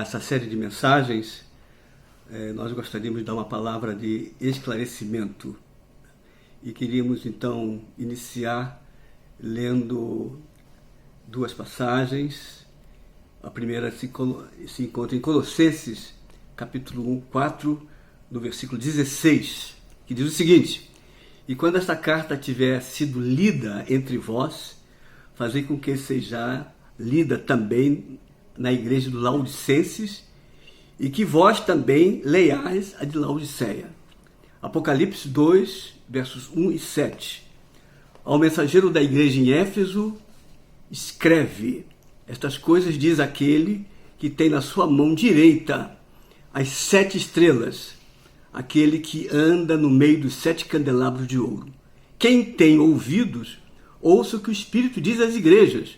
Essa série de mensagens, nós gostaríamos de dar uma palavra de esclarecimento e queríamos então iniciar lendo duas passagens. A primeira se encontra em Colossenses, capítulo 1, 4, no versículo 16, que diz o seguinte: E quando esta carta tiver sido lida entre vós, fazei com que seja lida também na igreja de Laodicenses, e que vós também leiais a de Laodiceia. Apocalipse 2, versos 1 e 7. Ao mensageiro da igreja em Éfeso, escreve: Estas coisas diz aquele que tem na sua mão direita as 7 estrelas, aquele que anda no meio dos 7 candelabros de ouro. Quem tem ouvidos, ouça o que o Espírito diz às igrejas.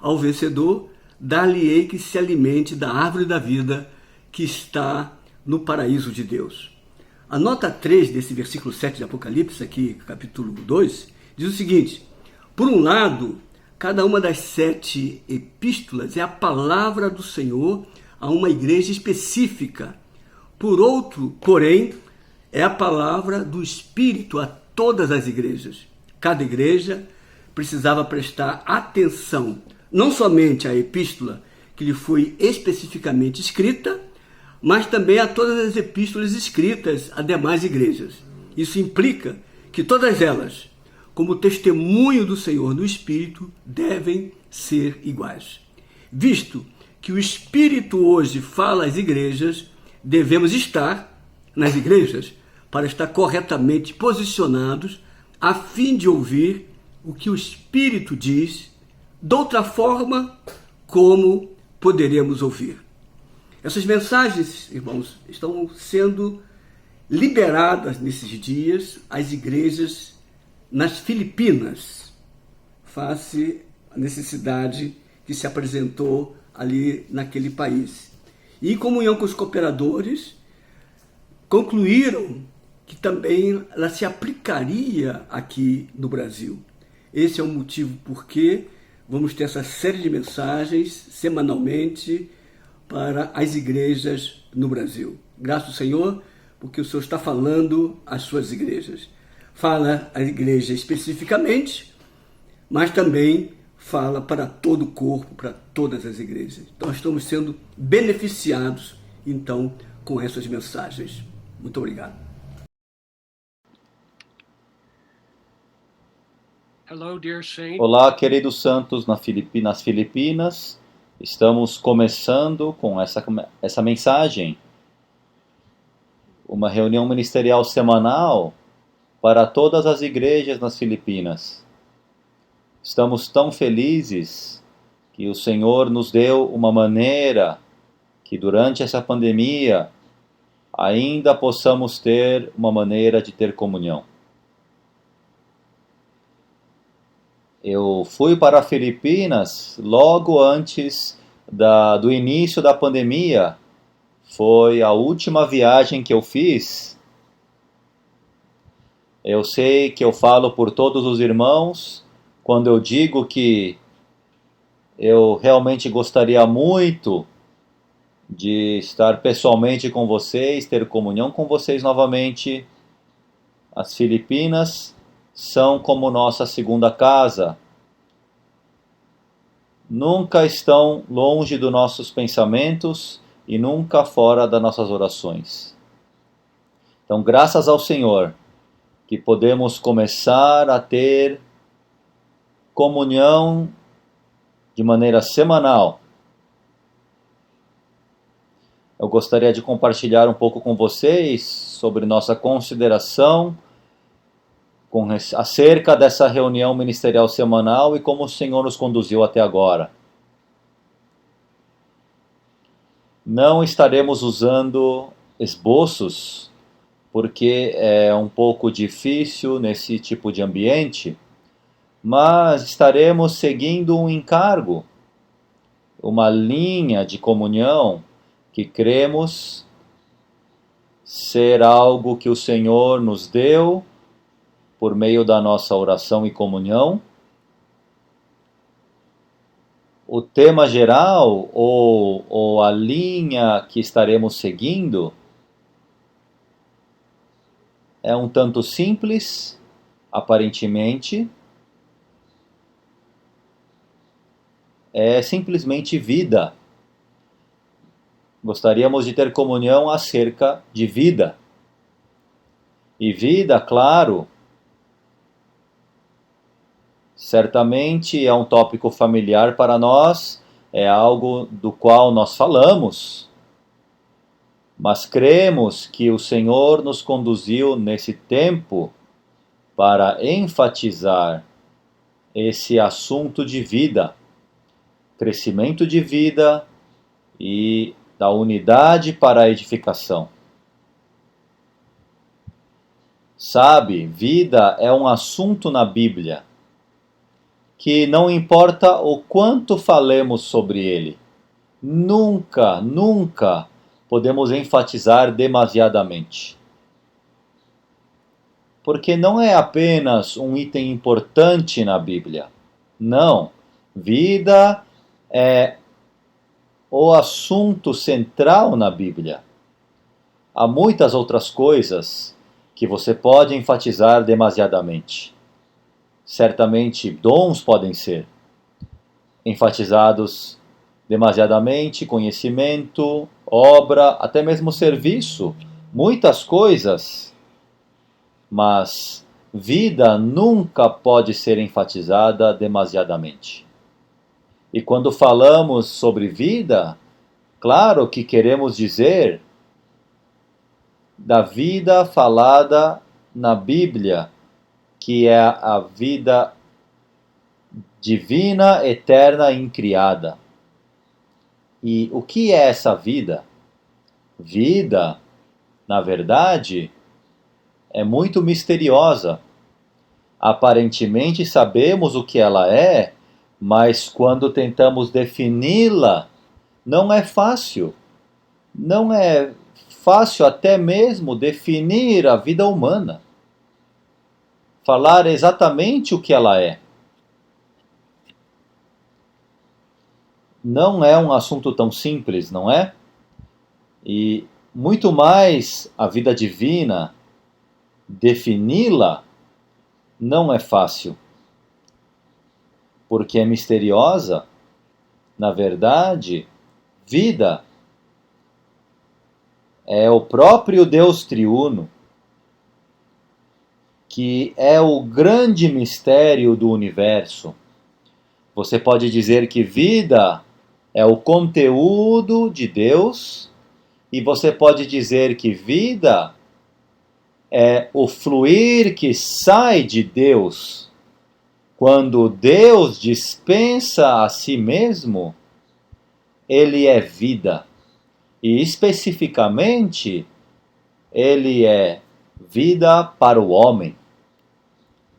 Ao vencedor, dar-lhe-ei que se alimente da árvore da vida que está no paraíso de Deus. A nota 3 desse versículo 7 de Apocalipse, aqui capítulo 2, diz o seguinte: Por um lado, cada uma das 7 epístolas é a palavra do Senhor a uma igreja específica. Por outro, porém, é a palavra do Espírito a todas as igrejas. Cada igreja precisava prestar atenção não somente à epístola que lhe foi especificamente escrita, mas também a todas as epístolas escritas a demais igrejas. Isso implica que todas elas, como testemunho do Senhor no Espírito, devem ser iguais. Visto que o Espírito hoje fala às igrejas, devemos estar nas igrejas para estar corretamente posicionados a fim de ouvir o que o Espírito diz. De outra forma, como poderemos ouvir? Essas mensagens, irmãos, estão sendo liberadas nesses dias às igrejas nas Filipinas, face à necessidade que se apresentou ali naquele país. E em comunhão com os cooperadores, concluíram que também ela se aplicaria aqui no Brasil. Esse é o motivo porque vamos ter essa série de mensagens semanalmente para as igrejas no Brasil. Graças ao Senhor, porque o Senhor está falando às suas igrejas. Fala à igreja especificamente, mas também fala para todo o corpo, para todas as igrejas. Então, nós estamos sendo beneficiados, então, com essas mensagens. Muito obrigado. Olá, queridos santos nas Filipinas. Estamos começando com essa mensagem, uma reunião ministerial semanal para todas as igrejas nas Filipinas. Estamos tão felizes que o Senhor nos deu uma maneira que durante essa pandemia ainda possamos ter uma maneira de ter comunhão. Eu fui para Filipinas logo antes do início da pandemia. Foi a última viagem que eu fiz. Eu sei que eu falo por todos os irmãos quando eu digo que eu realmente gostaria muito de estar pessoalmente com vocês, ter comunhão com vocês novamente. As Filipinas são como nossa segunda casa. Nunca estão longe dos nossos pensamentos e nunca fora das nossas orações. Então, graças ao Senhor, que podemos começar a ter comunhão de maneira semanal. Eu gostaria de compartilhar um pouco com vocês sobre nossa consideração acerca dessa reunião ministerial semanal e como o Senhor nos conduziu até agora. Não estaremos usando esboços, porque é um pouco difícil nesse tipo de ambiente, mas estaremos seguindo um encargo, uma linha de comunhão que cremos ser algo que o Senhor nos deu por meio da nossa oração e comunhão. o tema geral ou a linha que estaremos seguindo é um tanto simples, aparentemente. É simplesmente vida. Gostaríamos de ter comunhão acerca de vida. E vida, claro, certamente é um tópico familiar para nós, é algo do qual nós falamos, mas cremos que o Senhor nos conduziu nesse tempo para enfatizar esse assunto de vida, crescimento de vida e da unidade para a edificação. Sabe, vida é um assunto na Bíblia que não importa o quanto falemos sobre ele, nunca podemos enfatizar demasiadamente. Porque não é apenas um item importante na Bíblia. Não. Vida é o assunto central na Bíblia. Há muitas outras coisas que você pode enfatizar demasiadamente. Certamente dons podem ser enfatizados demasiadamente, conhecimento, obra, até mesmo serviço, muitas coisas, mas vida nunca pode ser enfatizada demasiadamente. E quando falamos sobre vida, claro que queremos dizer da vida falada na Bíblia, que é a vida divina, eterna e incriada. E o que é essa vida? Vida, na verdade, é muito misteriosa. Aparentemente sabemos o que ela é, mas quando tentamos defini-la, não é fácil. Não é fácil até mesmo definir a vida humana. Falar exatamente o que ela é. Não é um assunto tão simples, não é? E muito mais a vida divina, defini-la não é fácil. Porque é misteriosa. Na verdade, vida é o próprio Deus triuno, que é o grande mistério do universo. Você pode dizer que vida é o conteúdo de Deus, e você pode dizer que vida é o fluir que sai de Deus. Quando Deus dispensa a si mesmo, ele é vida. E especificamente, ele é vida para o homem.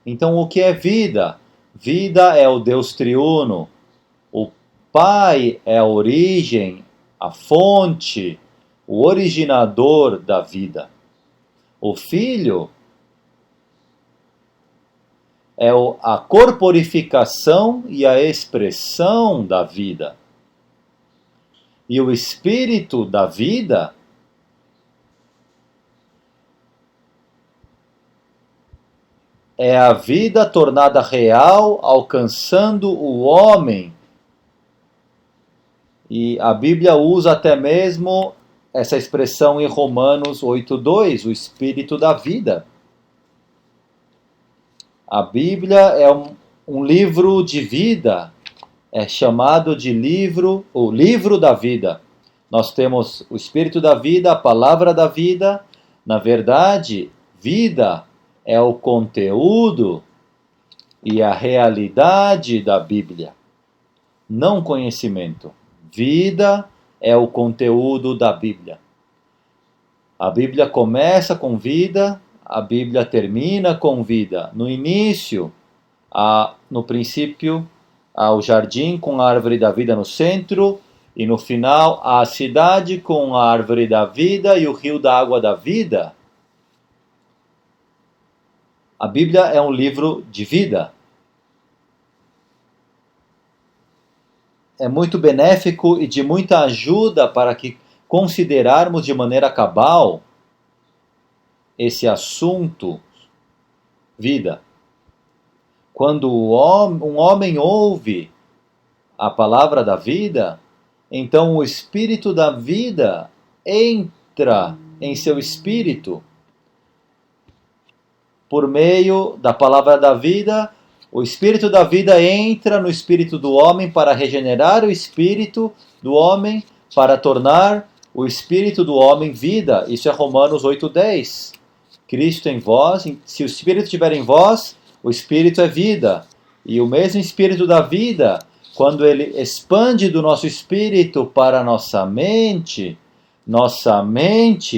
Então, o que é vida? Vida é o Deus triuno. O Pai é a origem, a fonte, o originador da vida. O Filho é a corporificação e a expressão da vida. E o Espírito da vida é a vida tornada real, alcançando o homem. E a Bíblia usa até mesmo essa expressão em Romanos 8:2, o Espírito da vida. A Bíblia é um livro de vida, é chamado de o livro da vida. Nós temos o Espírito da vida, a palavra da vida. Na verdade, vida é o conteúdo e a realidade da Bíblia, não conhecimento. Vida é o conteúdo da Bíblia. A Bíblia começa com vida, a Bíblia termina com vida. No início, no princípio, o jardim com a árvore da vida no centro, e no final, a cidade com a árvore da vida e o rio da água da vida. A Bíblia é um livro de vida. é muito benéfico e de muita ajuda para que considerarmos de maneira cabal esse assunto, vida. Quando um homem ouve a palavra da vida, então o espírito da vida entra em seu espírito. Por meio da palavra da vida, o espírito da vida entra no espírito do homem para regenerar o espírito do homem, para tornar o espírito do homem vida. Isso é Romanos 8:10. Cristo em vós, se o espírito estiver em vós, o espírito é vida. E o mesmo espírito da vida, quando ele expande do nosso espírito para a nossa mente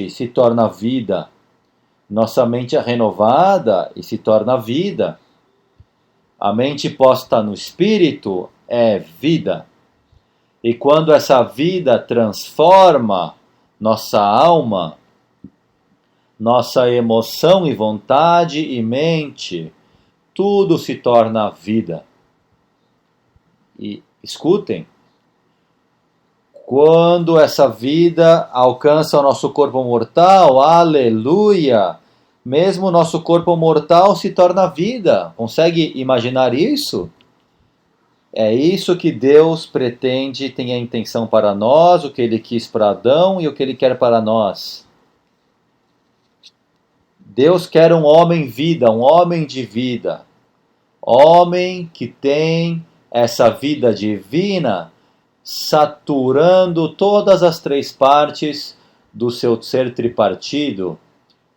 se torna vida. Nossa mente é renovada e se torna vida. A mente posta no espírito é vida. E quando essa vida transforma nossa alma, nossa emoção e vontade e mente, tudo se torna vida. E escutem, quando essa vida alcança o nosso corpo mortal, aleluia! Mesmo o nosso corpo mortal se torna vida. Consegue imaginar isso? É isso que Deus pretende, tem a intenção para nós, o que Ele quis para Adão e o que Ele quer para nós. Deus quer um homem vida, um homem de vida. Homem que tem essa vida divina saturando todas as três partes do seu ser tripartido.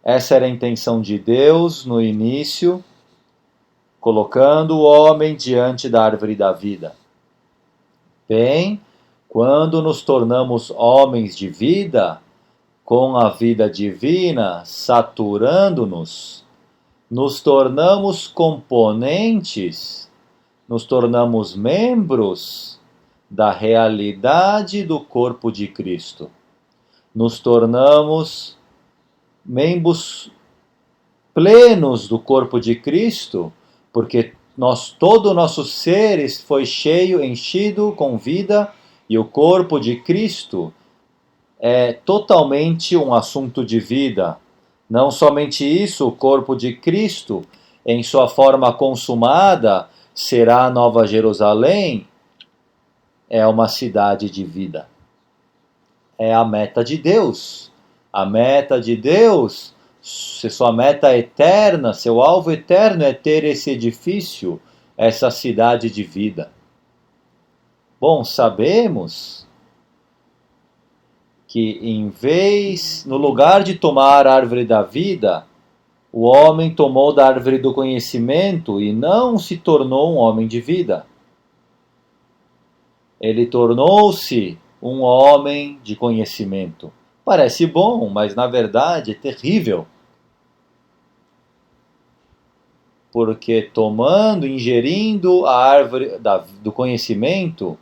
Essa era a intenção de Deus no início, colocando o homem diante da árvore da vida. Bem, quando nos tornamos homens de vida, com a vida divina saturando-nos, nos tornamos componentes, nos tornamos membros da realidade do corpo de Cristo. Nos tornamos membros plenos do corpo de Cristo, porque todo o nosso ser foi enchido com vida, e o corpo de Cristo é totalmente um assunto de vida. Não somente isso, o corpo de Cristo, em sua forma consumada, será a Nova Jerusalém, é uma cidade de vida. É a meta de Deus. A meta de Deus, se sua meta é eterna, seu alvo eterno é ter esse edifício, essa cidade de vida. Bom, sabemos que no lugar de tomar a árvore da vida, o homem tomou da árvore do conhecimento e não se tornou um homem de vida. Ele tornou-se um homem de conhecimento. Parece bom, mas na verdade é terrível. Porque ingerindo a árvore do conhecimento,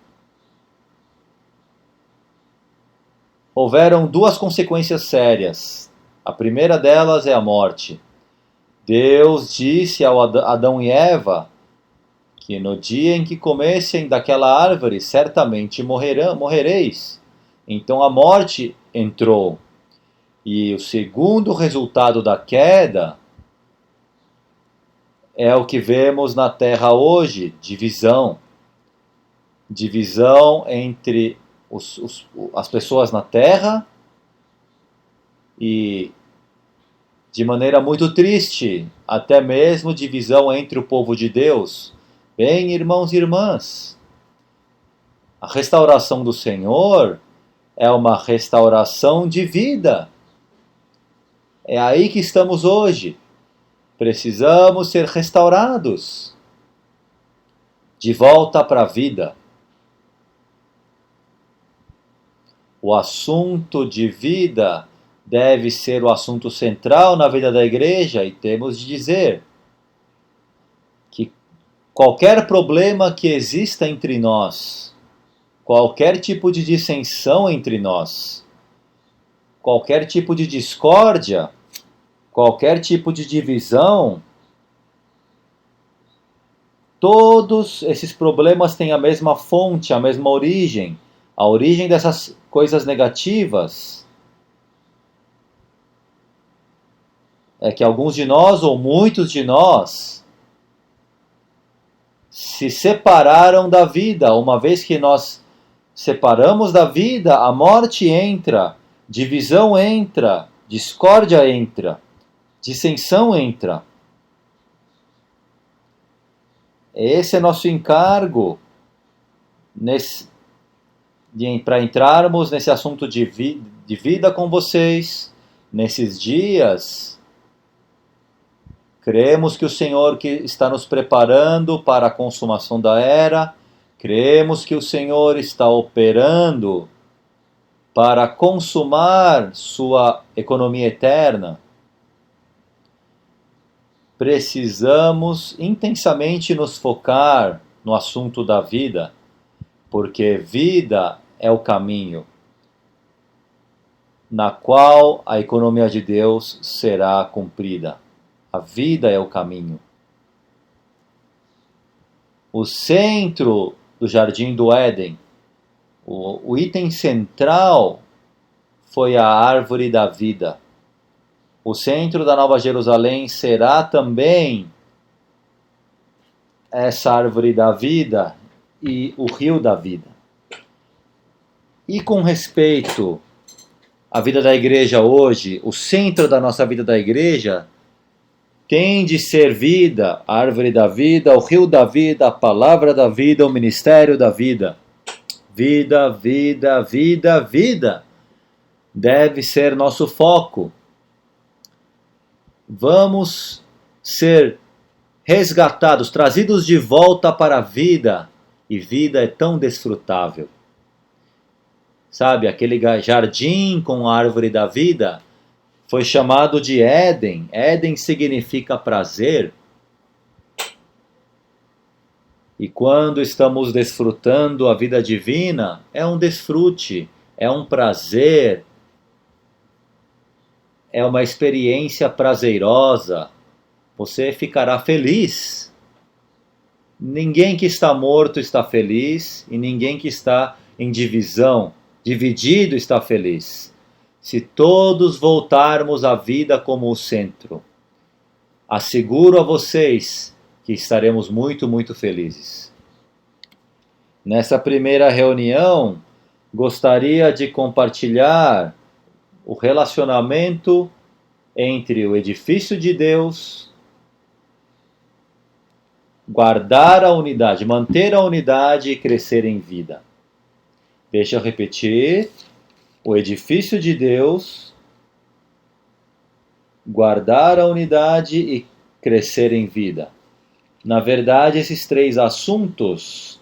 houveram duas consequências sérias. A primeira delas é a morte. Deus disse ao Adão e Eva que no dia em que comessem daquela árvore, certamente morrereis. Então a morte entrou. E o segundo resultado da queda é o que vemos na Terra hoje, divisão. Divisão entre as pessoas na Terra e, de maneira muito triste, até mesmo divisão entre o povo de Deus. Bem, irmãos e irmãs, a restauração do Senhor é uma restauração de vida. É aí que estamos hoje. Precisamos ser restaurados, de volta para a vida. O assunto de vida deve ser o assunto central na vida da igreja, e temos de dizer que qualquer problema que exista entre nós, qualquer tipo de dissensão entre nós, qualquer tipo de discórdia, qualquer tipo de divisão, todos esses problemas têm a mesma fonte, a mesma origem. A origem dessas coisas negativas é que alguns de nós, ou muitos de nós, se separaram da vida. Uma vez que nós separamos da vida, a morte entra, divisão entra, discórdia entra, dissensão entra. Esse é nosso encargo para entrarmos nesse assunto de vida com vocês, nesses dias. Cremos que o Senhor que está nos preparando para a consumação da era, cremos que o Senhor está operando para consumar sua economia eterna. Precisamos intensamente nos focar no assunto da vida, porque vida é o caminho na qual a economia de Deus será cumprida. A vida é o caminho. O centro do Jardim do Éden, o item central foi a árvore da vida. O centro da Nova Jerusalém será também essa árvore da vida e o rio da vida. E com respeito à vida da igreja hoje, o centro da nossa vida da igreja tem de ser vida, a árvore da vida, o rio da vida, a palavra da vida, o ministério da vida. Vida, vida, vida, vida. Deve ser nosso foco. Vamos ser resgatados, trazidos de volta para a vida. E vida é tão desfrutável. Sabe, aquele jardim com a árvore da vida foi chamado de Éden. Éden significa prazer. E quando estamos desfrutando a vida divina, é um desfrute, é um prazer, é uma experiência prazerosa. Você ficará feliz. Ninguém que está morto está feliz e ninguém que está em dividido está feliz. Se todos voltarmos à vida como o centro, asseguro a vocês que estaremos muito, muito felizes. Nessa primeira reunião, gostaria de compartilhar o relacionamento entre o edifício de Deus, guardar a unidade, manter a unidade e crescer em vida. Deixa eu repetir. O edifício de Deus, guardar a unidade e crescer em vida. Na verdade, esses três assuntos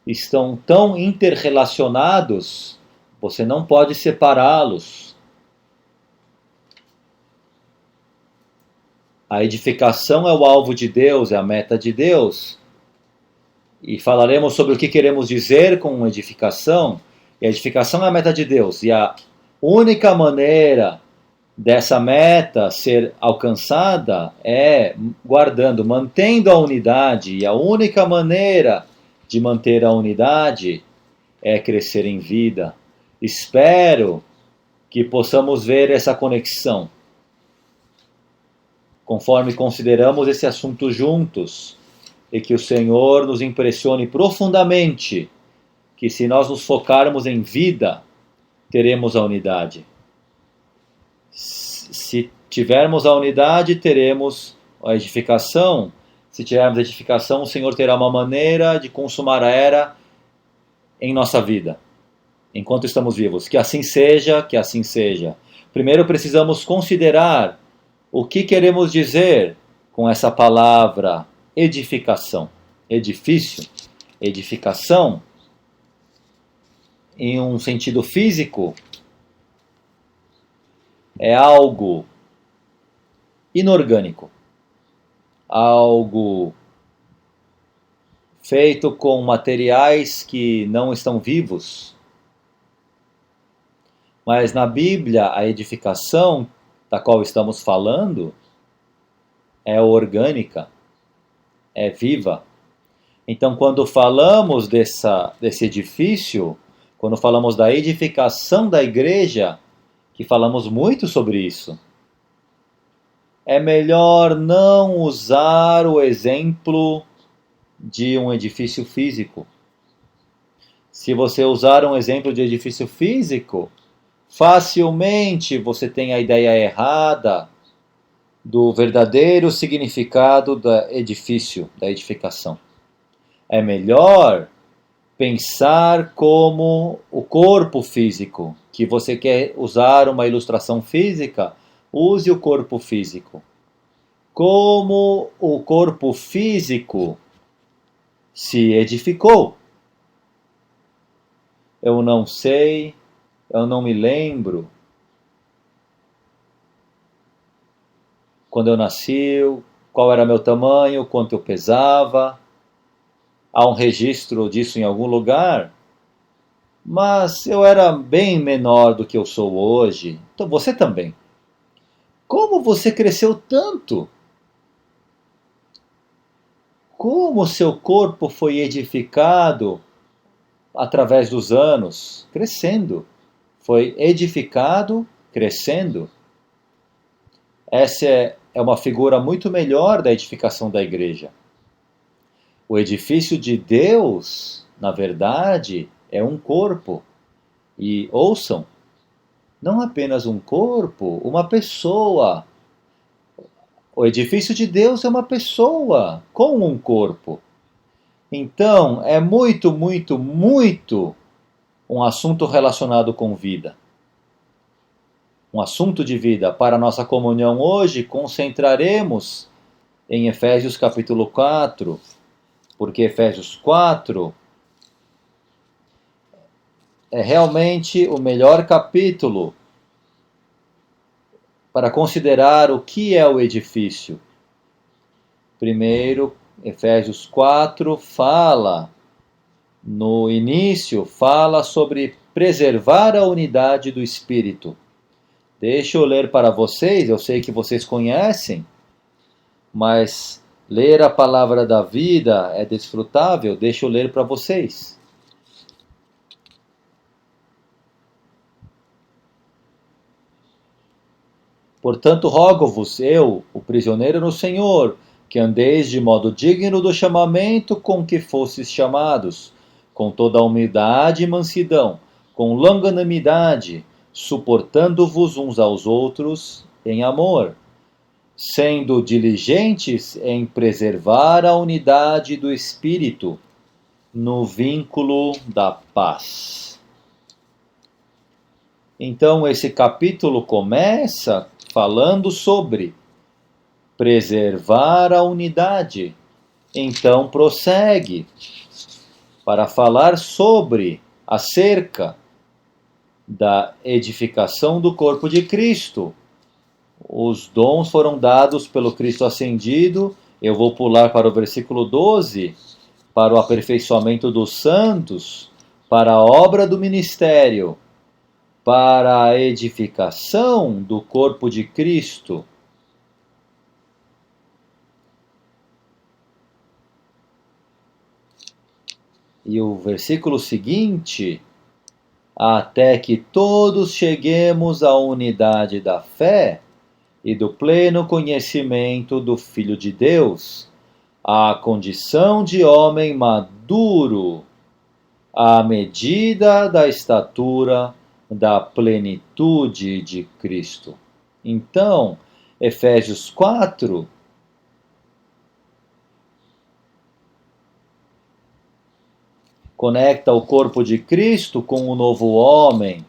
estão tão interrelacionados, você não pode separá-los. A edificação é o alvo de Deus, é a meta de Deus. E falaremos sobre o que queremos dizer com edificação. E a edificação é a meta de Deus. E a única maneira dessa meta ser alcançada é guardando, mantendo a unidade. E a única maneira de manter a unidade é crescer em vida. Espero que possamos ver essa conexão conforme consideramos esse assunto juntos, e que o Senhor nos impressione profundamente, que se nós nos focarmos em vida, teremos a unidade. Se tivermos a unidade, teremos a edificação. Se tivermos a edificação, o Senhor terá uma maneira de consumar a era em nossa vida, enquanto estamos vivos. Que assim seja, que assim seja. Primeiro precisamos considerar o que queremos dizer com essa palavra edificação. Edifício, edificação, em um sentido físico, é algo inorgânico, algo feito com materiais que não estão vivos. Mas na Bíblia, a edificação da qual estamos falando é orgânica, é viva, Então, quando falamos desse edifício, quando falamos da edificação da igreja, que falamos muito sobre isso, é melhor não usar o exemplo de um edifício físico. Se você usar um exemplo de edifício físico, facilmente você tem a ideia errada do verdadeiro significado do edifício, da edificação. É melhor pensar como o corpo físico, que você quer usar uma ilustração física, use o corpo físico. Como o corpo físico se edificou. Eu não sei, eu não me lembro quando eu nasci, qual era meu tamanho, quanto eu pesava. Há um registro disso em algum lugar, mas eu era bem menor do que eu sou hoje. Então você também. Como você cresceu tanto? Como seu corpo foi edificado através dos anos, crescendo. Foi edificado, crescendo. Essa é uma figura muito melhor da edificação da igreja. O edifício de Deus, na verdade, é um corpo. E ouçam, não apenas um corpo, uma pessoa. O edifício de Deus é uma pessoa com um corpo. Então, é muito, muito, muito um assunto relacionado com vida. Um assunto de vida. Para a nossa comunhão hoje, concentraremos em Efésios capítulo 4, porque Efésios 4 é realmente o melhor capítulo para considerar o que é o edifício. Primeiro, Efésios 4 fala, no início, fala sobre preservar a unidade do Espírito. Deixa eu ler para vocês, eu sei que vocês conhecem, mas ler a palavra da vida é desfrutável, deixa eu ler para vocês. Portanto, rogo-vos, eu, o prisioneiro no Senhor, que andeis de modo digno do chamamento com que fostes chamados, com toda a humildade e mansidão, com longanimidade, suportando-vos uns aos outros em amor, sendo diligentes em preservar a unidade do Espírito no vínculo da paz. Então, esse capítulo começa falando sobre preservar a unidade. Então prossegue para falar sobre, acerca da edificação do corpo de Cristo. Os dons foram dados pelo Cristo ascendido. Eu vou pular para o versículo 12, para o aperfeiçoamento dos santos, para a obra do ministério, para a edificação do corpo de Cristo. E o versículo seguinte, até que todos cheguemos à unidade da fé e do pleno conhecimento do Filho de Deus, à condição de homem maduro, à medida da estatura da plenitude de Cristo. Então, Efésios 4 conecta o corpo de Cristo com o novo homem,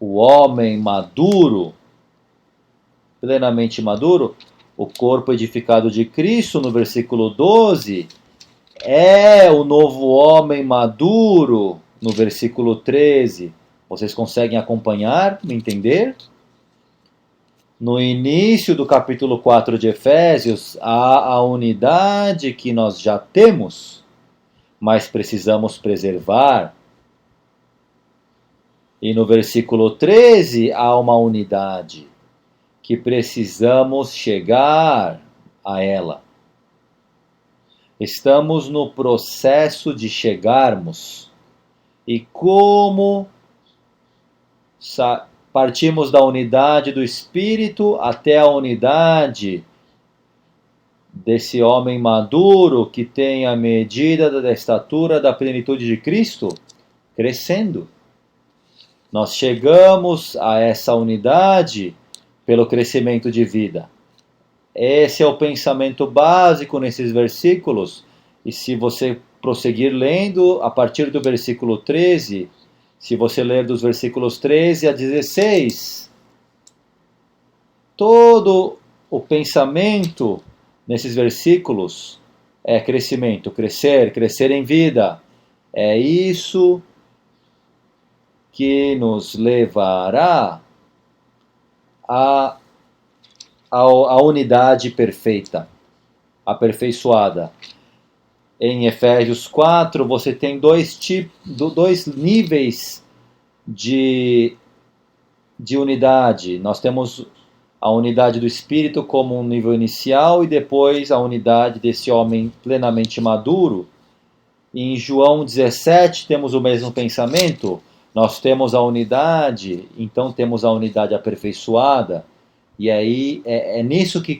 o homem maduro, plenamente maduro. O corpo edificado de Cristo, no versículo 12, é o novo homem maduro, no versículo 13. Vocês conseguem acompanhar, me entender? No início do capítulo 4 de Efésios, há a unidade que nós já temos, mas precisamos preservar. E no versículo 13, há uma unidade que precisamos chegar a ela. Estamos no processo de chegarmos. E como partimos da unidade do Espírito até a unidade desse homem maduro que tem a medida da estatura da plenitude de Cristo, crescendo. Nós chegamos a essa unidade pelo crescimento de vida. Esse é o pensamento básico nesses versículos. E se você prosseguir lendo, a partir do versículo 13, se você ler dos versículos 13 a 16, todo o pensamento nesses versículos é crescimento, crescer em vida. É isso que nos levará à unidade perfeita, aperfeiçoada. Em Efésios 4, você tem dois níveis de unidade. Nós temos a unidade do Espírito como um nível inicial e depois a unidade desse homem plenamente maduro. Em João 17 temos o mesmo pensamento. Nós temos a unidade, então temos a unidade aperfeiçoada. E aí é nisso que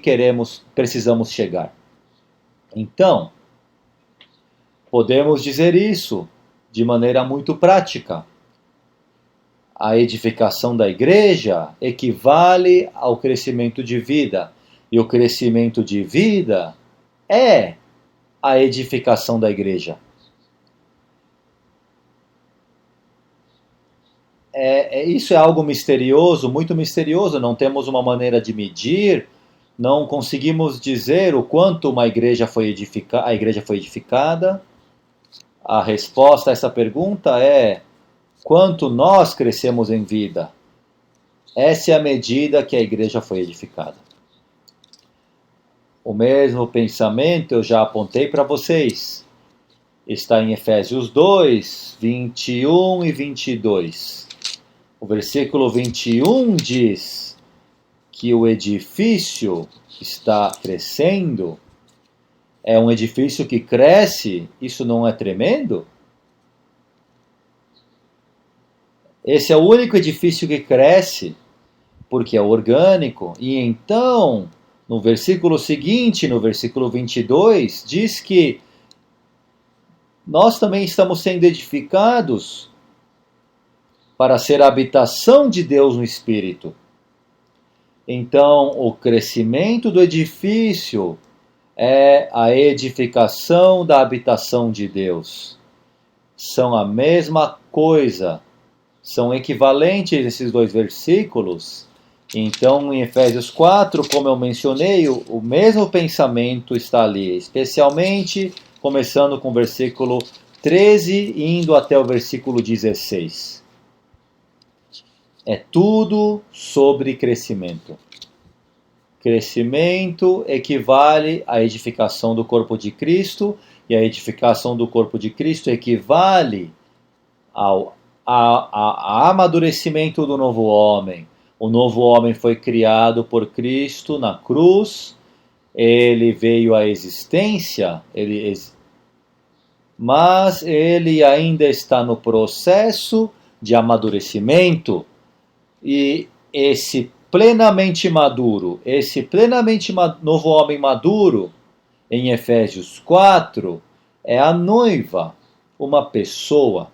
precisamos chegar. Então, podemos dizer isso de maneira muito prática. A edificação da igreja equivale ao crescimento de vida. E o crescimento de vida é a edificação da igreja. Isso é algo misterioso, muito misterioso. Não temos uma maneira de medir, não conseguimos dizer o quanto a igreja foi edificada. A resposta a essa pergunta é: quanto nós crescemos em vida. Essa é a medida que a igreja foi edificada. O mesmo pensamento eu já apontei para vocês. Está em Efésios 2, 21 e 22. O versículo 21 diz que o edifício está crescendo. É um edifício que cresce. Isso não é tremendo? Esse é o único edifício que cresce, porque é orgânico. E então, no versículo seguinte, no versículo 22, diz que nós também estamos sendo edificados para ser a habitação de Deus no Espírito. Então, o crescimento do edifício é a edificação da habitação de Deus. São a mesma coisa. São equivalentes esses dois versículos. Então, em Efésios 4, como eu mencionei, o mesmo pensamento está ali, especialmente começando com o versículo 13 e indo até o versículo 16. É tudo sobre crescimento. Crescimento equivale à edificação do corpo de Cristo, e a edificação do corpo de Cristo equivale ao amadurecimento do novo homem. O novo homem foi criado por Cristo na cruz, ele veio à existência, mas ele ainda está no processo de amadurecimento. E esse plenamente maduro, novo homem maduro, em Efésios 4, é a noiva, uma pessoa.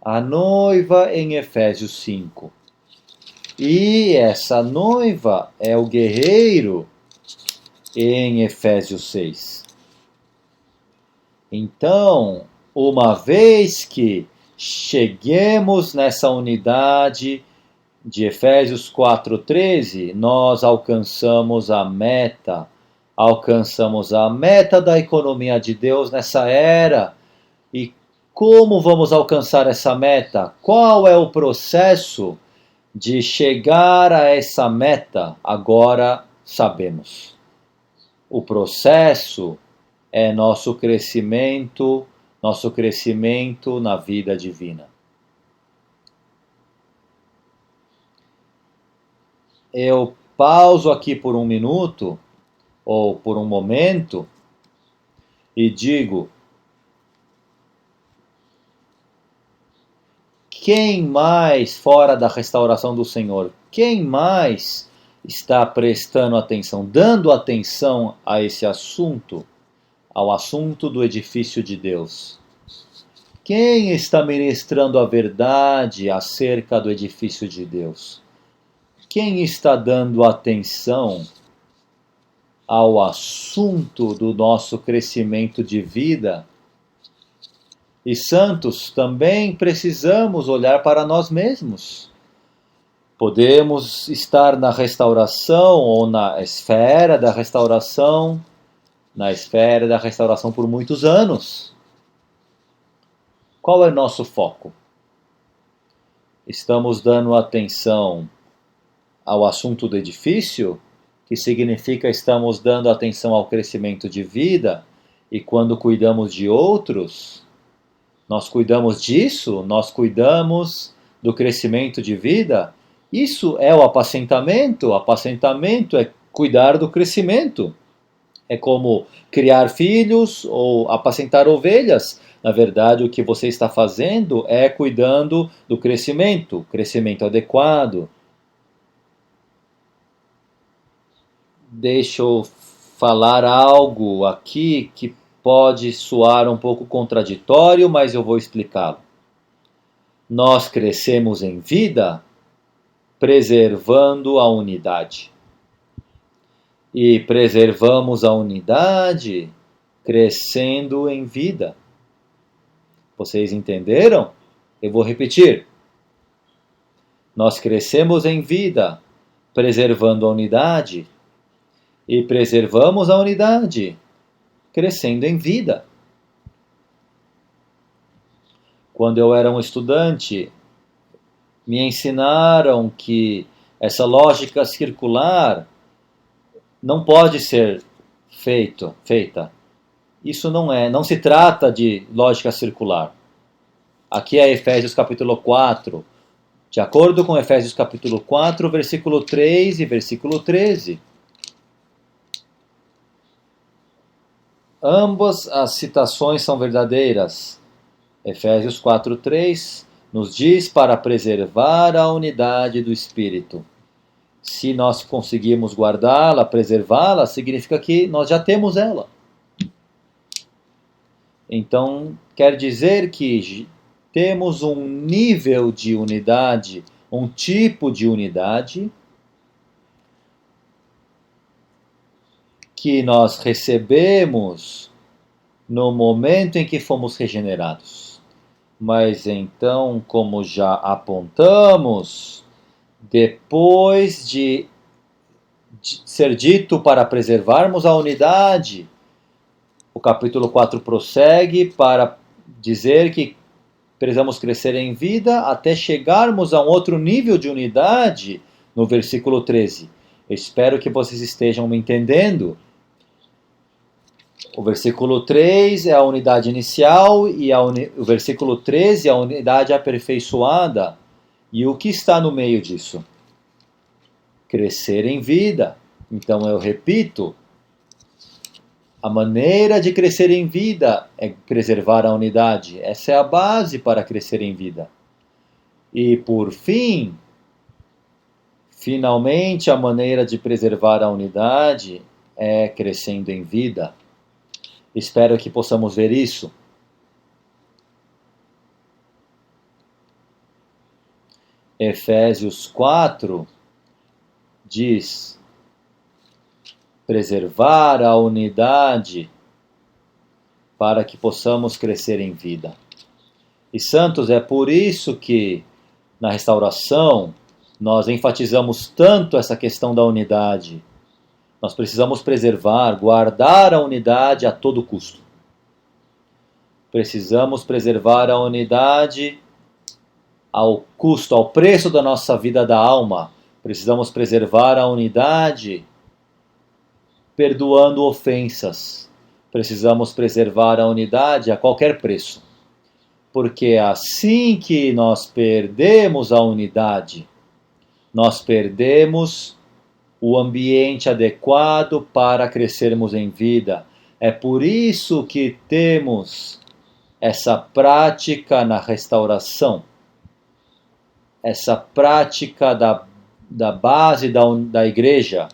A noiva em Efésios 5. E essa noiva é o guerreiro em Efésios 6. Então, uma vez que cheguemos nessa unidade de Efésios 4:13, nós alcançamos a meta da economia de Deus nessa era. E como vamos alcançar essa meta? Qual é o processo de chegar a essa meta? Agora sabemos. O processo é nosso crescimento na vida divina. Eu pauso aqui por um minuto, ou por um momento, e digo: quem mais fora da restauração do Senhor, quem mais está prestando atenção, dando atenção a esse assunto, ao assunto do edifício de Deus? Quem está ministrando a verdade acerca do edifício de Deus? Quem está dando atenção ao assunto do nosso crescimento de vida? E santos, também precisamos olhar para nós mesmos. Podemos estar na restauração ou na esfera da restauração, por muitos anos. Qual é nosso foco? Estamos dando atenção ao assunto do edifício, que significa estamos dando atenção ao crescimento de vida, e quando cuidamos de outros, nós cuidamos disso, nós cuidamos do crescimento de vida. Isso é o apacentamento. Apacentamento é cuidar do crescimento. É como criar filhos ou apacentar ovelhas. Na verdade, o que você está fazendo é cuidando do crescimento adequado. Deixa eu falar algo aqui que pode soar um pouco contraditório, mas eu vou explicá-lo. Nós crescemos em vida preservando a unidade. E preservamos a unidade crescendo em vida. Vocês entenderam? Eu vou repetir. Nós crescemos em vida preservando a unidade. E preservamos a unidade crescendo em vida. Quando eu era um estudante, me ensinaram que essa lógica circular não pode ser feita. Isso não se trata de lógica circular. Aqui é Efésios capítulo 4. De acordo com Efésios capítulo 4, versículo 3 e versículo 13. Ambas as citações são verdadeiras. Efésios 4:3 nos diz para preservar a unidade do Espírito. Se nós conseguirmos guardá-la, preservá-la, significa que nós já temos ela. Então, quer dizer que temos um nível de unidade, um tipo de unidade que nós recebemos no momento em que fomos regenerados. Mas então, como já apontamos, depois de ser dito para preservarmos a unidade, o capítulo 4 prossegue para dizer que precisamos crescer em vida até chegarmos a um outro nível de unidade no versículo 13. Eu espero que vocês estejam me entendendo. O versículo 3 é a unidade inicial e o versículo 13 é a unidade aperfeiçoada. E o que está no meio disso? Crescer em vida. Então eu repito, a maneira de crescer em vida é preservar a unidade. Essa é a base para crescer em vida. E por fim, finalmente a maneira de preservar a unidade é crescendo em vida. Espero que possamos ver isso. Efésios 4 diz: preservar a unidade para que possamos crescer em vida. E santos, é por isso que na restauração nós enfatizamos tanto essa questão da unidade. Nós precisamos preservar, guardar a unidade a todo custo. Precisamos preservar a unidade ao custo, ao preço da nossa vida da alma. Precisamos preservar a unidade perdoando ofensas. Precisamos preservar a unidade a qualquer preço. Porque assim que nós perdemos a unidade, nós perdemos o ambiente adequado para crescermos em vida. É por isso que temos essa prática na restauração, essa prática da base da igreja.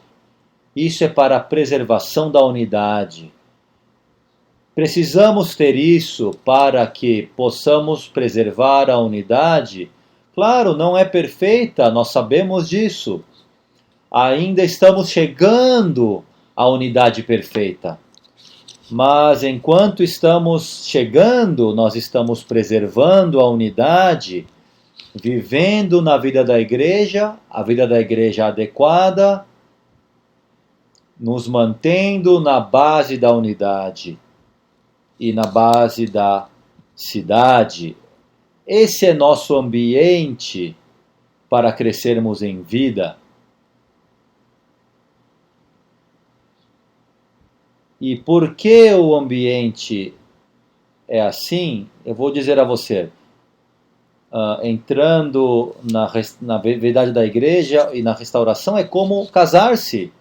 Isso é para a preservação da unidade. Precisamos ter isso para que possamos preservar a unidade. Claro, não é perfeita, nós sabemos disso. Ainda estamos chegando à unidade perfeita. Mas enquanto estamos chegando, nós estamos preservando a unidade, vivendo na vida da igreja, a vida da igreja adequada, nos mantendo na base da unidade e na base da cidade. Esse é nosso ambiente para crescermos em vida. E por que o ambiente é assim? Eu vou dizer a você. Entrando na verdade da igreja e na restauração é como casar-se.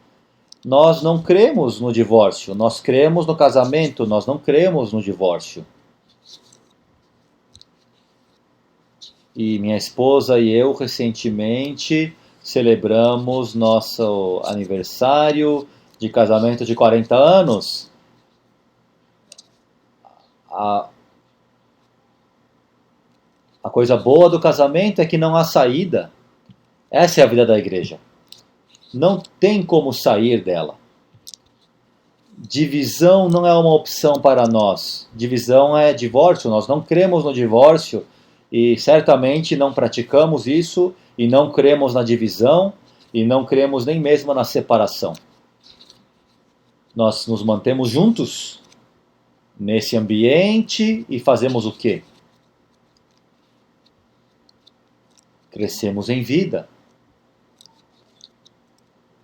Nós não cremos no divórcio, nós cremos no casamento, nós não cremos no divórcio. E minha esposa e eu recentemente celebramos nosso aniversário de casamento de 40 anos. A coisa boa do casamento é que não há saída. Essa é a vida da igreja. Não tem como sair dela. Divisão não é uma opção para nós. Divisão é divórcio. Nós não cremos no divórcio e certamente não praticamos isso e não cremos na divisão e não cremos nem mesmo na separação. Nós nos mantemos juntos nesse ambiente e fazemos o quê? Crescemos em vida.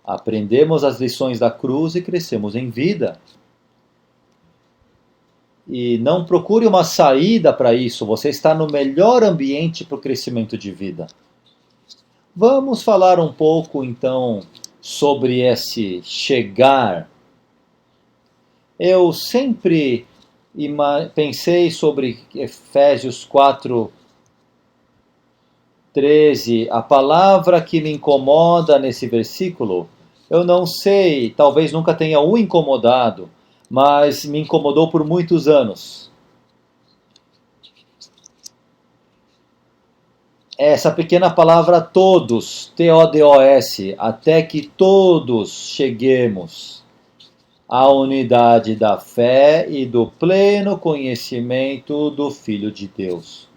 Aprendemos as lições da cruz e crescemos em vida. E não procure uma saída para isso. Você está no melhor ambiente para o crescimento de vida. Vamos falar um pouco, então, sobre esse chegar. Eu sempre pensei sobre Efésios 4:13. A palavra que me incomoda nesse versículo, eu não sei, talvez nunca tenha o incomodado, mas me incomodou por muitos anos. Essa pequena palavra todos, T-O-D-O-S, até que todos cheguemos à unidade da fé e do pleno conhecimento do Filho de Deus,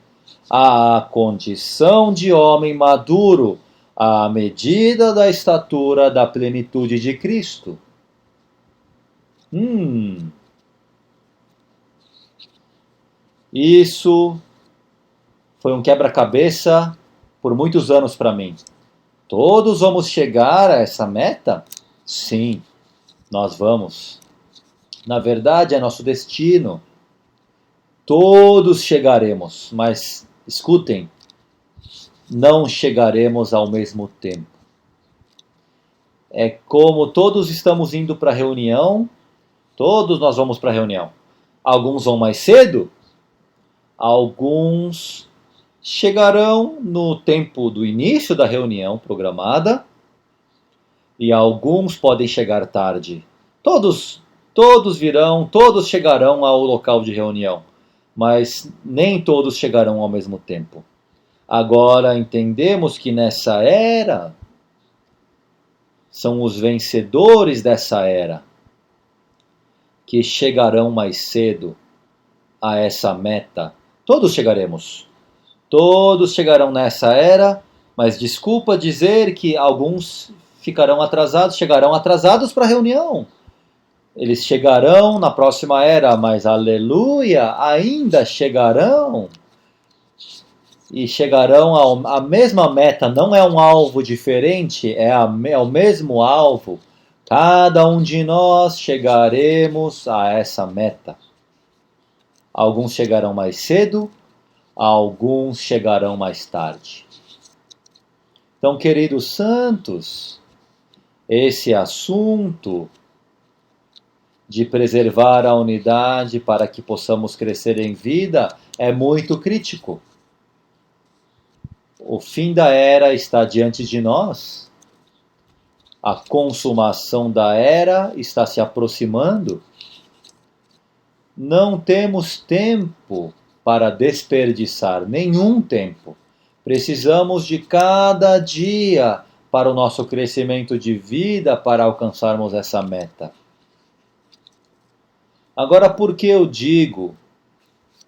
à condição de homem maduro, à medida da estatura da plenitude de Cristo. Isso foi um quebra-cabeça por muitos anos para mim. Todos vamos chegar a essa meta? Sim, nós vamos. Na verdade, é nosso destino. Todos chegaremos, mas escutem, não chegaremos ao mesmo tempo. É como todos estamos indo para a reunião, todos nós vamos para a reunião. Alguns vão mais cedo, alguns chegarão no tempo do início da reunião programada e alguns podem chegar tarde. Todos virão, todos chegarão ao local de reunião, mas nem todos chegarão ao mesmo tempo. Agora entendemos que nessa era são os vencedores dessa era que chegarão mais cedo a essa meta. Todos chegaremos. Todos chegarão nessa era, mas desculpa dizer que alguns chegarão atrasados para a reunião. Eles chegarão na próxima era, mas aleluia, ainda chegarão. E chegarão à mesma meta, não é um alvo diferente, é o mesmo alvo. Cada um de nós chegaremos a essa meta. Alguns chegarão mais cedo, alguns chegarão mais tarde. Então, queridos santos, esse assunto de preservar a unidade para que possamos crescer em vida é muito crítico. O fim da era está diante de nós. A consumação da era está se aproximando. Não temos tempo para desperdiçar, nenhum tempo. Precisamos de cada dia para o nosso crescimento de vida, para alcançarmos essa meta. Agora, por que eu digo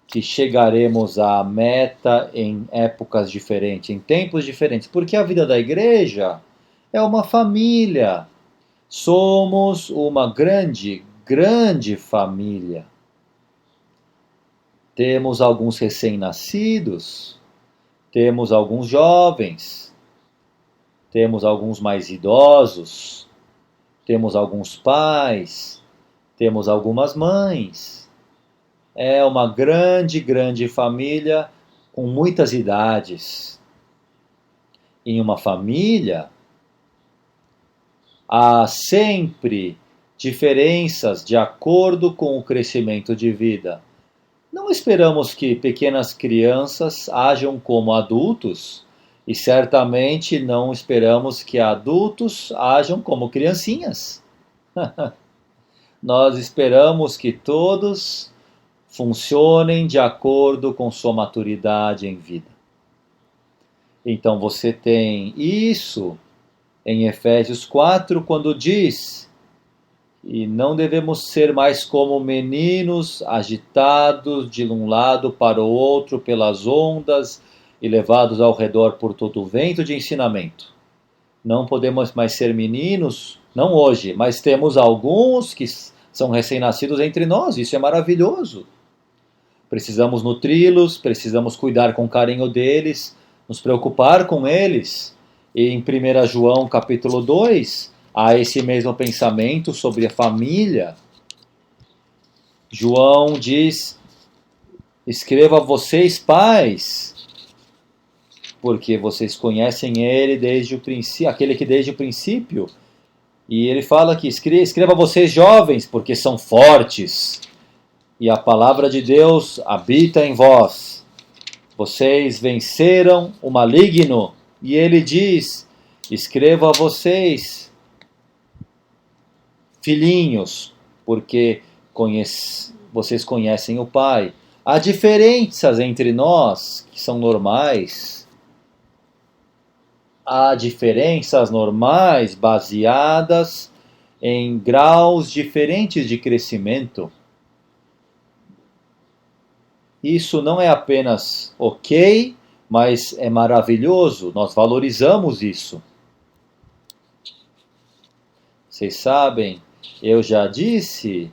que chegaremos à meta em épocas diferentes, em tempos diferentes? Porque a vida da igreja é uma família. Somos uma grande, grande família. Temos alguns recém-nascidos, temos alguns jovens, temos alguns mais idosos, temos alguns pais, temos algumas mães. É uma grande, grande família com muitas idades. Em uma família, há sempre diferenças de acordo com o crescimento de vida. Não esperamos que pequenas crianças ajam como adultos e certamente não esperamos que adultos ajam como criancinhas. Nós esperamos que todos funcionem de acordo com sua maturidade em vida. Então você tem isso em Efésios 4, quando diz: e não devemos ser mais como meninos agitados de um lado para o outro pelas ondas e levados ao redor por todo o vento de ensinamento. Não podemos mais ser meninos, não hoje, mas temos alguns que são recém-nascidos entre nós, isso é maravilhoso. Precisamos nutri-los, precisamos cuidar com carinho deles, nos preocupar com eles. E em 1 João capítulo 2, há esse mesmo pensamento sobre a família. João diz: escreva a vocês, pais, porque vocês conhecem ele desde o princípio, aquele que desde o princípio. E ele fala que escreva a vocês, jovens, porque são fortes, e a palavra de Deus habita em vós. Vocês venceram o maligno. E ele diz: escreva a vocês, filhinhos, porque vocês conhecem o Pai. Há diferenças entre nós que são normais. Há diferenças normais baseadas em graus diferentes de crescimento. Isso não é apenas ok, mas é maravilhoso. Nós valorizamos isso. Vocês sabem, eu já disse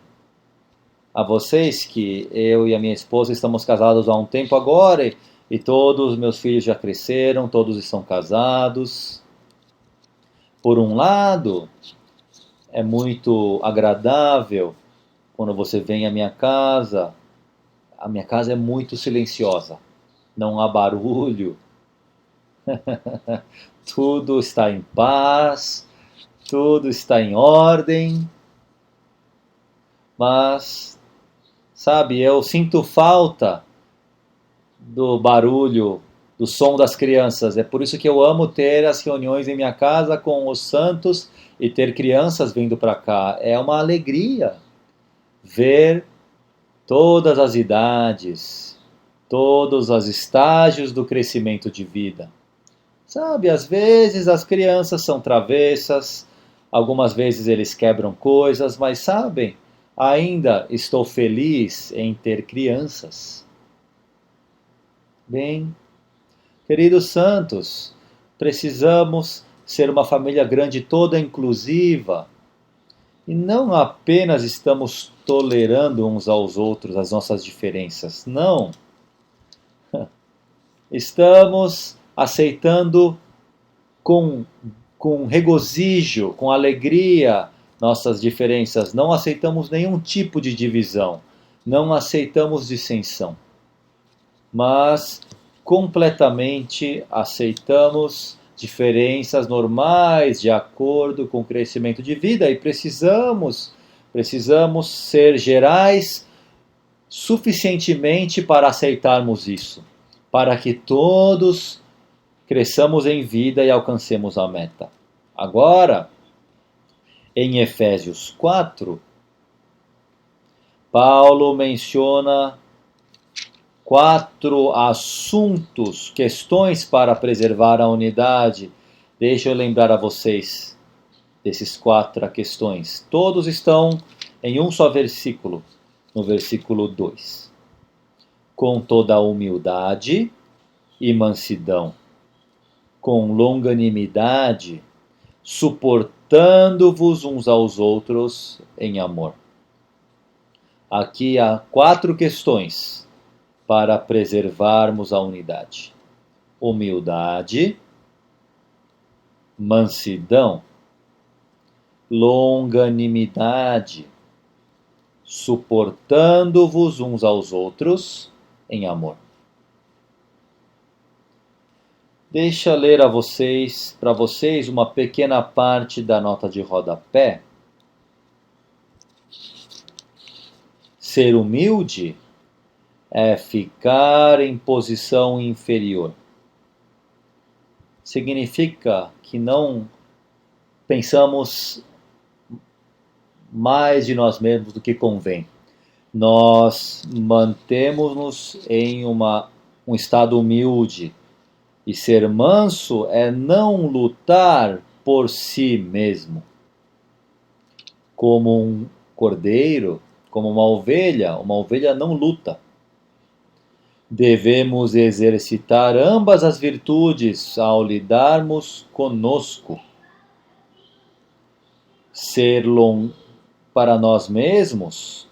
a vocês que eu e a minha esposa estamos casados há um tempo agora e todos os meus filhos já cresceram, todos estão casados. Por um lado, é muito agradável quando você vem à minha casa. A minha casa é muito silenciosa, não há barulho, tudo está em paz, tudo está em ordem, mas, sabe, eu sinto falta do barulho, do som das crianças. É por isso que eu amo ter as reuniões em minha casa com os santos e ter crianças vindo para cá. É uma alegria ver todas as idades, todos os estágios do crescimento de vida. Sabe, às vezes as crianças são travessas, algumas vezes eles quebram coisas, mas sabem, ainda estou feliz em ter crianças. Bem, queridos santos, precisamos ser uma família grande, toda inclusiva, e não apenas estamos tolerando uns aos outros as nossas diferenças, não. Estamos aceitando com regozijo, com alegria nossas diferenças. Não aceitamos nenhum tipo de divisão, não aceitamos dissensão, mas completamente aceitamos diferenças normais de acordo com o crescimento de vida e precisamos Precisamos ser gerais suficientemente para aceitarmos isso, para que todos cresçamos em vida e alcancemos a meta. Agora, em Efésios 4, Paulo menciona 4 assuntos, questões para preservar a unidade. Deixa eu lembrar a vocês desses 4 questões. Todos estão em um só versículo, no versículo 2. Com toda humildade e mansidão, com longanimidade, suportando-vos uns aos outros em amor. Aqui há 4 questões para preservarmos a unidade: humildade, mansidão, longanimidade, suportando-vos uns aos outros em amor. Deixa eu ler para vocês uma pequena parte da nota de rodapé. Ser humilde é ficar em posição inferior. Significa que não pensamos mais de nós mesmos do que convém. Nós mantemos-nos em um estado humilde. E ser manso é não lutar por si mesmo. Como um cordeiro, como uma ovelha não luta. Devemos exercitar ambas as virtudes ao lidarmos conosco. Para nós mesmos,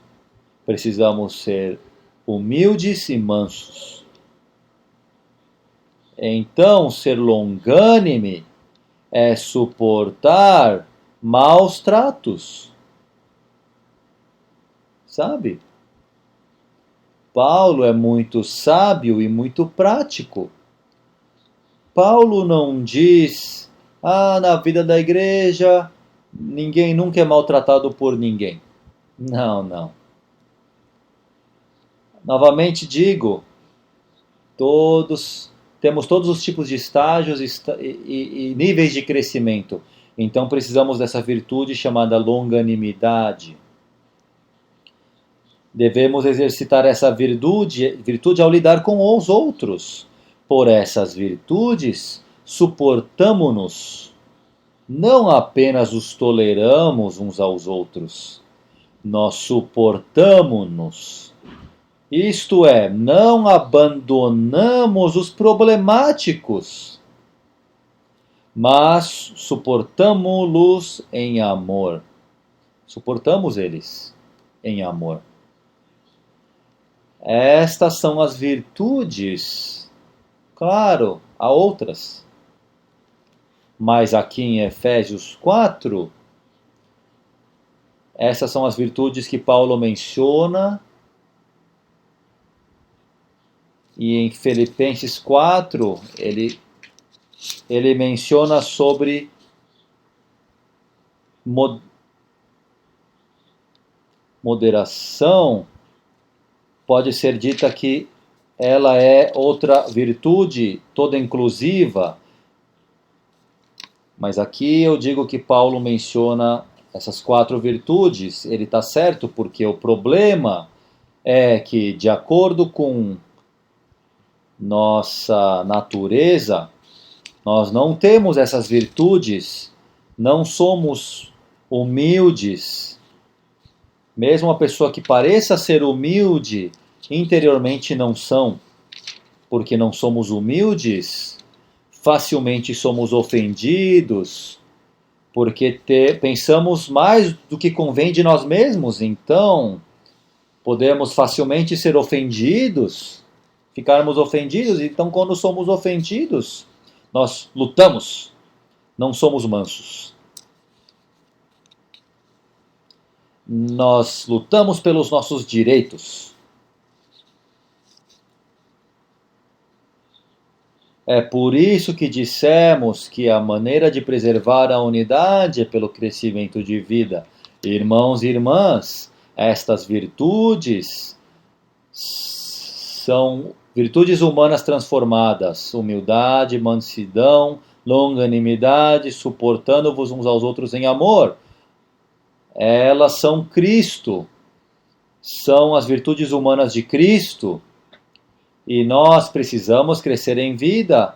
precisamos ser humildes e mansos. Então, ser longânime é suportar maus tratos. Sabe? Paulo é muito sábio e muito prático. Paulo não diz, na vida da igreja, ninguém nunca é maltratado por ninguém. Não. Novamente digo, temos todos os tipos de estágios e níveis de crescimento. Então precisamos dessa virtude chamada longanimidade. Devemos exercitar essa virtude ao lidar com os outros. Por essas virtudes, suportamo-nos. Não apenas os toleramos uns aos outros. Nós suportamo-nos. Isto é, não abandonamos os problemáticos, mas suportamo-los em amor. Suportamos eles em amor. Estas são as virtudes. Claro, há outras. Mas aqui em Efésios 4, essas são as virtudes que Paulo menciona. E em Filipenses 4, ele menciona sobre moderação. Pode ser dita que ela é outra virtude toda inclusiva. Mas aqui eu digo que Paulo menciona essas 4 virtudes. Ele está certo, porque o problema é que, de acordo com nossa natureza, nós não temos essas virtudes, não somos humildes. Mesmo uma pessoa que pareça ser humilde, interiormente não são, porque não somos humildes, facilmente somos ofendidos, porque pensamos mais do que convém de nós mesmos, então podemos facilmente ser ofendidos, ficarmos ofendidos. Então, quando somos ofendidos, nós lutamos, não somos mansos. Nós lutamos pelos nossos direitos. É por isso que dissemos que a maneira de preservar a unidade é pelo crescimento de vida. Irmãos e irmãs, estas virtudes são virtudes humanas transformadas: humildade, mansidão, longanimidade, suportando-vos uns aos outros em amor. Elas são Cristo, são as virtudes humanas de Cristo, e nós precisamos crescer em vida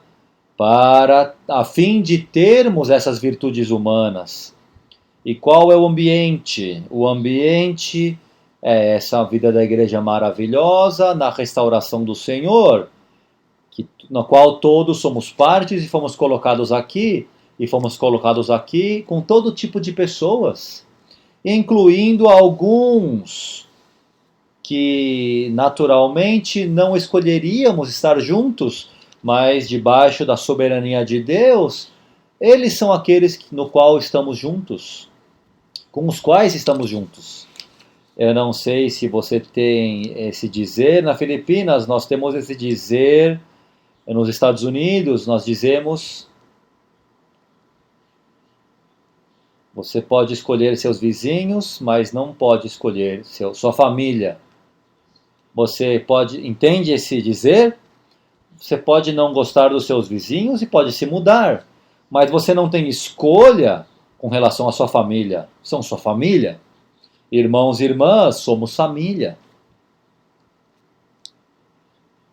a fim de termos essas virtudes humanas. E qual é o ambiente? O ambiente é essa vida da igreja maravilhosa, na restauração do Senhor, na qual todos somos partes e fomos colocados aqui com todo tipo de pessoas, incluindo alguns que naturalmente não escolheríamos estar juntos, mas debaixo da soberania de Deus, eles são aqueles no qual estamos juntos, com os quais estamos juntos. Eu não sei se você tem esse dizer. Na Filipinas nós temos esse dizer, nos Estados Unidos nós dizemos: você pode escolher seus vizinhos, mas não pode escolher sua família. Você entende esse dizer? Você pode não gostar dos seus vizinhos e pode se mudar, mas você não tem escolha com relação à sua família. São sua família. Irmãos e irmãs, somos família.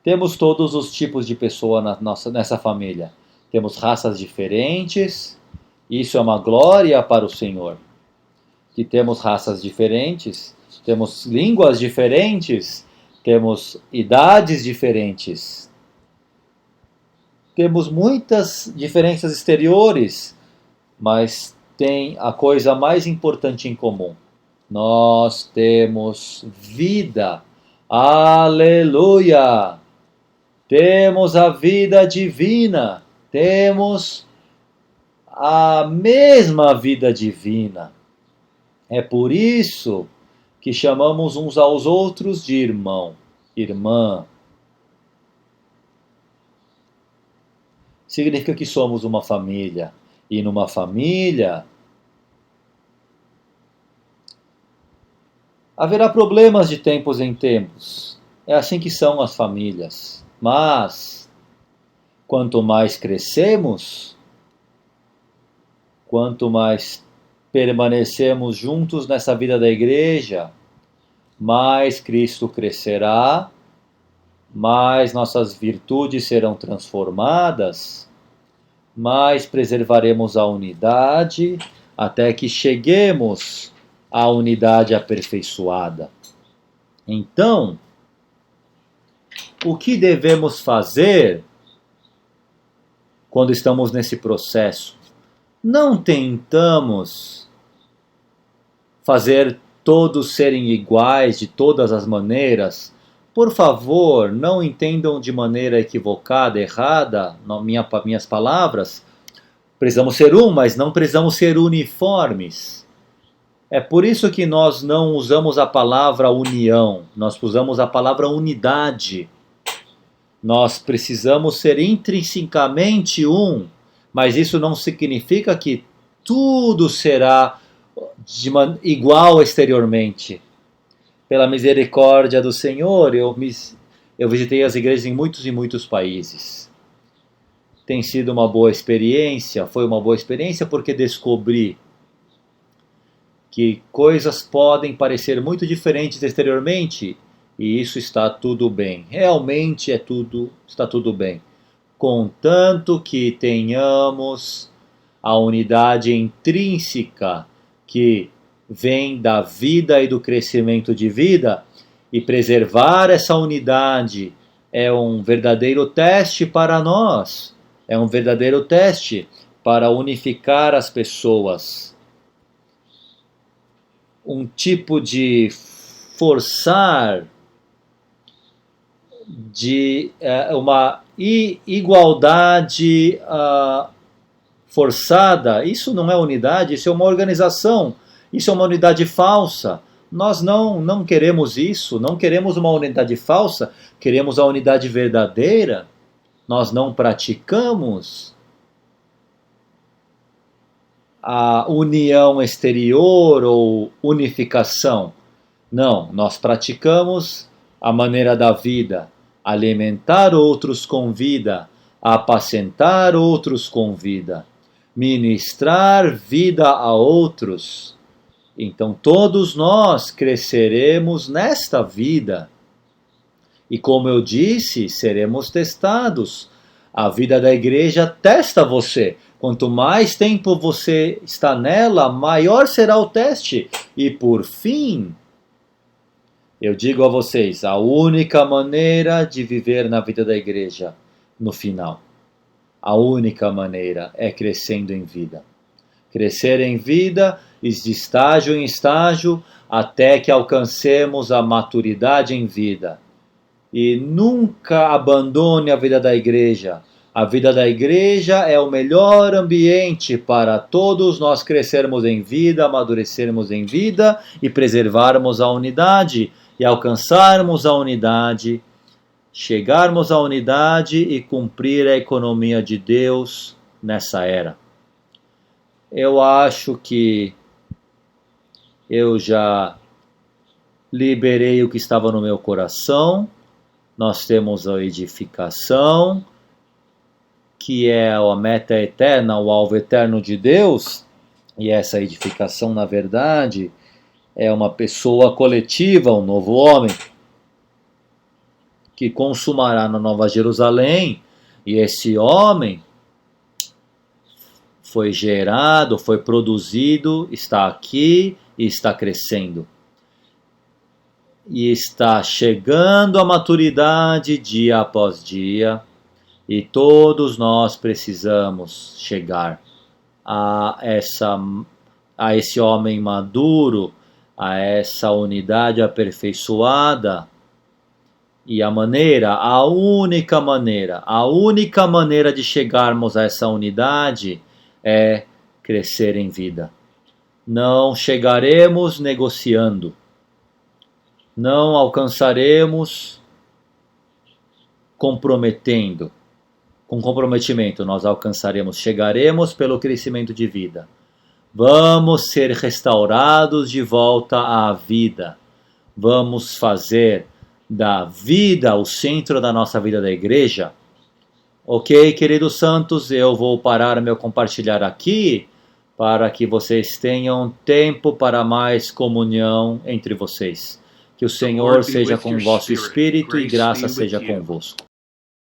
Temos todos os tipos de pessoa nessa família. Temos raças diferentes. Isso é uma glória para o Senhor. Que temos raças diferentes, temos línguas diferentes, temos idades diferentes. Temos muitas diferenças exteriores, mas tem a coisa mais importante em comum. Nós temos vida. Aleluia! Temos a vida divina. Temos a mesma vida divina. É por isso que chamamos uns aos outros de irmão, irmã. Significa que somos uma família. E numa família haverá problemas de tempos em tempos. É assim que são as famílias. Mas, quanto mais crescemos, quanto mais permanecemos juntos nessa vida da igreja, mais Cristo crescerá, mais nossas virtudes serão transformadas, mais preservaremos a unidade, até que cheguemos à unidade aperfeiçoada. Então, o que devemos fazer quando estamos nesse processo? Não tentamos fazer todos serem iguais de todas as maneiras. Por favor, não entendam de maneira equivocada, errada, minhas palavras. Precisamos ser mas não precisamos ser uniformes. É por isso que nós não usamos a palavra união, nós usamos a palavra unidade. Nós precisamos ser intrinsecamente mas isso não significa que tudo será igual exteriormente. Pela misericórdia do Senhor, eu visitei as igrejas em muitos e muitos países. Tem sido uma boa experiência, foi uma boa experiência porque descobri que coisas podem parecer muito diferentes exteriormente, e isso está tudo bem. Realmente está tudo bem. Contanto que tenhamos a unidade intrínseca que vem da vida e do crescimento de vida, e preservar essa unidade é um verdadeiro teste para nós, é um verdadeiro teste para unificar as pessoas. Um tipo de forçar, de uma igualdade forçada, isso não é unidade, isso é uma organização, isso é uma unidade falsa. Nós não queremos isso, não queremos uma unidade falsa, queremos a unidade verdadeira. Nós não praticamos a união exterior ou unificação. Não, nós praticamos a maneira da vida, alimentar outros com vida, apacentar outros com vida, ministrar vida a outros. Então todos nós cresceremos nesta vida. E como eu disse, seremos testados. A vida da igreja testa você. Quanto mais tempo você está nela, maior será o teste. E por fim, eu digo a vocês, a única maneira de viver na vida da igreja, no final, a única maneira é crescendo em vida. Crescer em vida, de estágio em estágio, até que alcancemos a maturidade em vida. E nunca abandone a vida da igreja. A vida da igreja é o melhor ambiente para todos nós crescermos em vida, amadurecermos em vida e preservarmos a unidade e alcançarmos a unidade, chegarmos à unidade e cumprir a economia de Deus nessa era. Eu acho que eu já liberei o que estava no meu coração. Nós temos a edificação, que é a meta eterna, o alvo eterno de Deus. E essa edificação, na verdade, é uma pessoa coletiva, um novo homem, que consumará na Nova Jerusalém. E esse homem foi gerado, foi produzido, está aqui e está crescendo. E está chegando à maturidade dia após dia. E todos nós precisamos chegar a esse homem maduro, a essa unidade aperfeiçoada. E a única maneira de chegarmos a essa unidade é crescer em vida. Não chegaremos negociando. Não alcançaremos comprometendo. Com comprometimento nós chegaremos pelo crescimento de vida. Vamos ser restaurados de volta à vida. Vamos fazer da vida o centro da nossa vida da igreja. Ok, queridos santos, eu vou parar meu compartilhar aqui para que vocês tenham tempo para mais comunhão entre vocês. Que o Senhor seja com o vosso espírito e graça seja convosco.